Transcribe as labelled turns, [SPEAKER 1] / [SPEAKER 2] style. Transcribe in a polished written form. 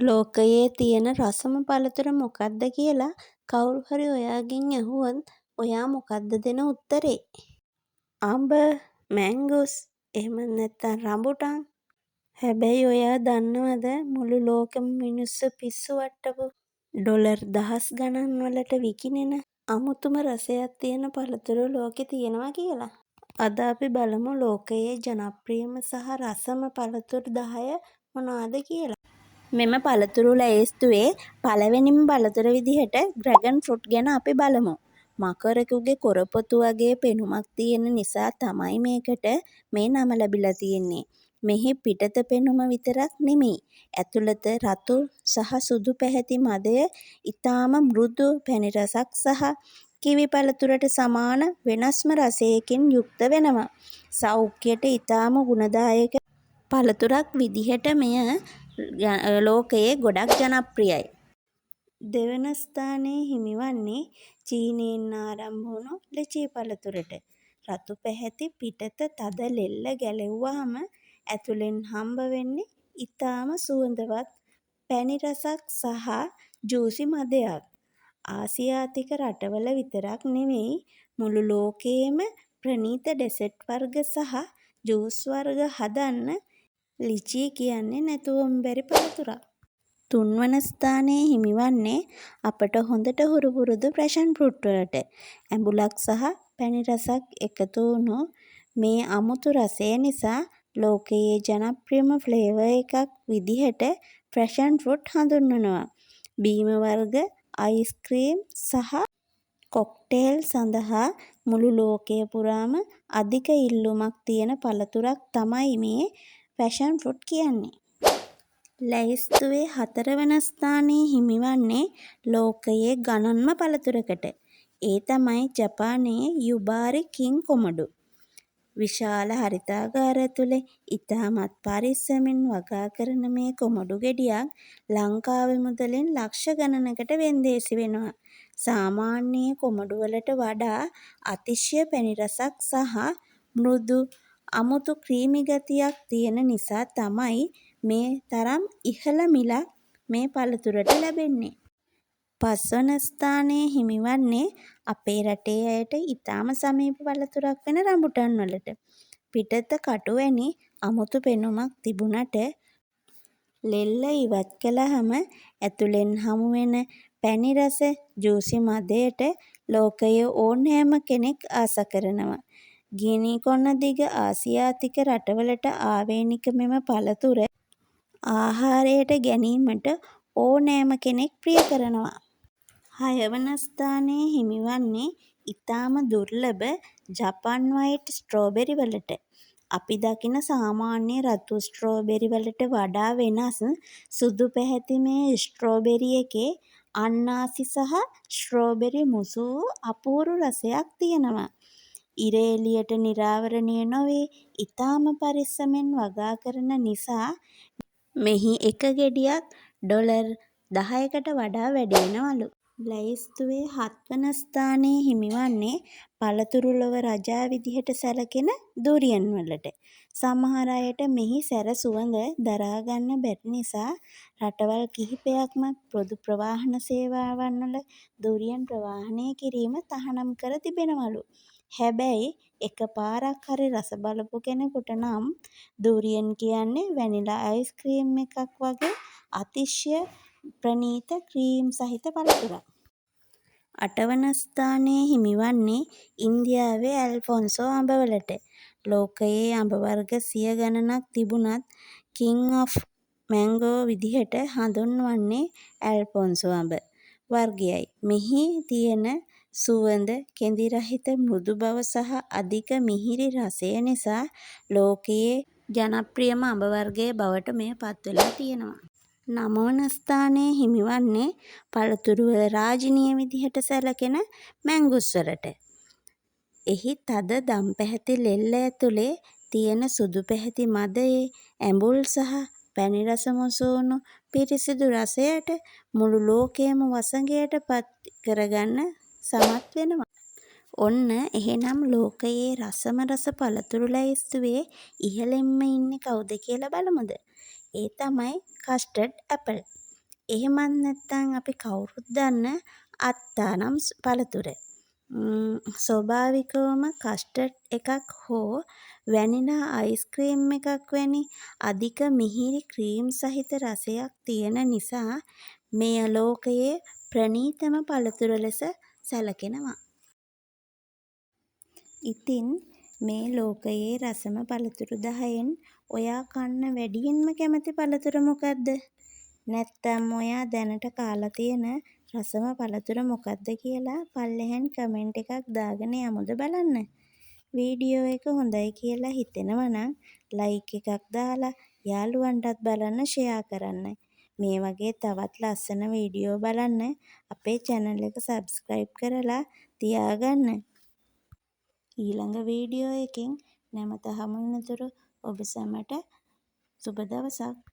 [SPEAKER 1] ලෝකයේ තියෙන රසම පළතුර මොකක්ද කියලා කවුරු හරි ඔයාගෙන් ඇහුවොත් ඔයා මොකක්ද දෙන උත්තරේ? අඹ, මැංගුස්, එහෙම නැත්නම් රඹුටන්. හැබැයි ඔයා දන්නවද මුළු ලෝකෙම මිනිස්සු පිස්සු වට්ටපු ඩොලර් දහස් ගණන් වලට විකිණෙන අමුතුම රසයක් තියෙන පළතුරු ලෝකේ තියෙනවා කියලා? අද අපි බලමු ලෝකයේ ජනප්‍රියම සහ රසම පළතුරු 10 මොනවද කියලා. මෙම පළතුරු ලැයිස්තුවේ පළවෙනිම පළතුර විදිහට ඩ්‍රැගන් ෆෘට් ගැන අපි බලමු. මකරෙකුගේ කොරපොතු වගේ පෙනුමක් තියෙන නිසා තමයි මේකට මේ නම ලැබිලා තියෙන්නේ. මෙහි පිටත පෙනුම විතරක් නෙමෙයි, ඇතුළත රතු සහ සුදු පැහැති මදය ඉතාම මෘදු පැණි රසක් සහ කිවි පළතුරට සමාන වෙනස්ම රසයකින් යුක්ත වෙනවා. සෞඛ්‍යයට ඉතාම ගුණදායක පළතුරක් විදිහට මෙය ලෝකයේ ගොඩක් ජනප්‍රියයි. දෙවන ස්ථානය හිමිවන්නේ චීනයෙන් ආරම්භ වුණු ලිචී පළතුරට. රතු පැහැති පිටත තද ලෙල්ල ගැලෙව්වහම ඇතුළෙන් හම්බ වෙන්නේ ඉතාම සුවඳවත් පැණි රසක් සහ ජූසි මදයක්. ආසියාතික රටවල විතරක් නෙවෙයි මුළු ලෝකයේම ප්‍රණීත ඩෙසර්ට් වර්ග සහ ජූස් වර්ග හදන්න ලිචී කියන්නේ නැතුවම බැරි පළතුරක්. තුන්වන ස්ථානය හිමිවන්නේ අපට හොඳට හුරු පුරුදු පැෂන් ෆෘට් වලට. ඇඹුලක් සහ පැණි රසක් එකතු වුණු මේ අමුතු රසය නිසා ලෝකයේ ජනප්‍රියම ෆ්ලේවර් එකක් විදිහට පැෂන් ෆෘට් හඳුන්වනවා. බීම වර්ග, අයිස් ක්‍රීම් සහ කොක්ටේල් සඳහා මුළු ලෝකය පුරාම අධික ඉල්ලුමක් තියෙන පළතුරක් තමයි මේ පැෂන් ෆෘට් කියන්නේ. ලැයිස්තුවේ 4 වන ස්ථානය හිමිවන්නේ ලෝකයේ ගණන්ම පළතුරකට. ඒ තමයි ජපානයේ යුබාරි කිං කොමඩු. විශාල හරිතාගාර ඇතුලේ ඉතාමත් පරිස්සමින් වගා කරන මේ කොමඩු ගෙඩියක් ලංකාවේ මුදලෙන් ලක්ෂ ගණනකට වෙන්දේසි වෙනවා. සාමාන්‍ය කොමඩු වලට වඩා අතිශය පැණි රසක් සහ මෘදු අමුතු ක්‍රීමි ගතියක් තියෙන නිසා තමයි මේ තරම් ඉහළ මිලක් මේ පළතුරට ලැබෙන්නේ. 5 වන ස්ථානය හිමිවන්නේ අපේ රටේ අයට ඉතාම සමීප පළතුරක් වෙන රඹුටන් වලට. පිටත කටු වැනි අමුතු පෙනුමක් තිබුණට ලෙල්ල ඉවත් කළාම ඇතුළෙන් හමු වෙන පැණි රස ජූසි මදයට ලෝකයේ ඕනෑම කෙනෙක් ආස කරනවා. ගිනි කොන දිග ආසියාතික රටවලට ආවේනික මෙම පළතුර ආහාරයට ගැනීමට ඕනෑම කෙනෙක් ප්‍රිය කරනවා. 6 වන ස්ථානය හිමිවන්නේ ඉතාම දුර්ලභ ජපන් වයිට් ස්ට්‍රෝබෙරි වලට. අපි දකින සාමාන්‍ය රතු ස්ට්‍රෝබෙරි වලට වඩා වෙනස් සුදු පැහැති මේ ස්ට්‍රෝබෙරි එකේ අන්නාසි සහ ස්ට්‍රෝබෙරි මුසු වූ අපූරු රසයක් තියෙනවා. ඉර එළියට නිරාවරණය නොවේ ඉතාම පරිස්සමෙන් වගා කරන නිසා මෙහි එක ගෙඩියක් ඩොලර් 10කට වඩා වැඩි වෙනවලු. ලැයිස්තුවේ 7 වන ස්ථානය හිමිවන්නේ පළතුරු ලොව රජා විදිහට සැලකෙන දුරියන් වලට. සමහර අයට මෙහි සැර සුවඳ දරා ගන්න බැරි නිසා රටවල් කිහිපයක්ම පොදු ප්‍රවාහන සේවාවන් වල දුරියන් ප්‍රවාහනය කිරීම තහනම් කර තිබෙනවලු. හැබැයි එක පාරක් හරි රස බලපු කෙනෙකුට නම් දුරියන් කියන්නේ වැනිලා අයිස් ක්‍රීම් එකක් වගේ අතිශය ප්‍රණීත ක්‍රීම් සහිත පළතුරක්. 8 වන ස්ථානය හිමිවන්නේ ඉන්දියාවේ ඇල්ෆොන්සෝ අඹ වලට. ලෝකයේ අඹ වර්ග සිය ගණනක් තිබුණත් කිං ඔෆ් මැංගෝ විදිහට හඳුන්වන්නේ ඇල්ෆොන්සෝ අඹ වර්ගයයි. මෙහි තියෙන සුවඳ, කෙඳි රහිත මෘදු බව සහ අධික මිහිරි රසය නිසා ලෝකයේ ජනප්‍රියම අඹ වර්ගය බවට මෙය පත් වෙලා තියෙනවා. 9 වන ස්ථානය හිමිවන්නේ පළතුරු වල රාජිනිය විදිහට සැලකෙන මැංගුස් වලට. එහි තද දම් පැහැති ලෙල්ල ඇතුලේ තියෙන සුදු පැහැති මදයේ ඇඹුල් සහ පැණි රස මුසු වුණු පිරිසිදු රසයට මුළු ලෝකයම වසඟයට පත් කරගන්න සමත් වෙනවා. ඔන්න එහෙනම් ලෝකයේ රසම රස පළතුරු ලැයිස්තුවේ ඉහළින්ම ඉන්නේ කවුද කියලා බලමුද? ඒ තමයි කස්ටර්ඩ් ඇපල්. එහෙමත් නැත්නම් අපි කවුරුත් දන්න අත්තානම් පළතුර. ස්වභාවිකවම කස්ටර්ඩ් එකක් හෝ වැනිලා අයිස්ක්‍රීම් එකක් වැනි අධික මිහිරි ක්‍රීම් සහිත රසයක් තියෙන නිසා මෙය ලෝකයේ ප්‍රණීතම පළතුර ලෙස සැලකෙනවා. ඉතින් මේ ලෝකයේ රසම පළතුරු 10න් ඔයා කන්න වැඩියෙන්ම කැමති පළතුර මොකක්ද? නැත්නම් ඔයා දැනට කාලා තියෙන රසම පළතුර මොකක්ද කියලා පල්ලෙහෙන් කමෙන්ට් එකක් දාගෙන යමුද බලන්න. වීඩියෝ එක හොඳයි කියලා හිතෙනවා නම් ලයික් එකක් දාලා යාළුවන්ටත් බලන්න ෂෙයා කරන්න. මේ වගේ තවත් ලස්සන වීඩියෝ බලන්න අපේ channel එක subscribe කරලා තියාගන්න. ඊළඟ වීඩියෝ එකෙන් නැවත හමු වෙනතුරු ඔබ සැමට සුබ දවසක්.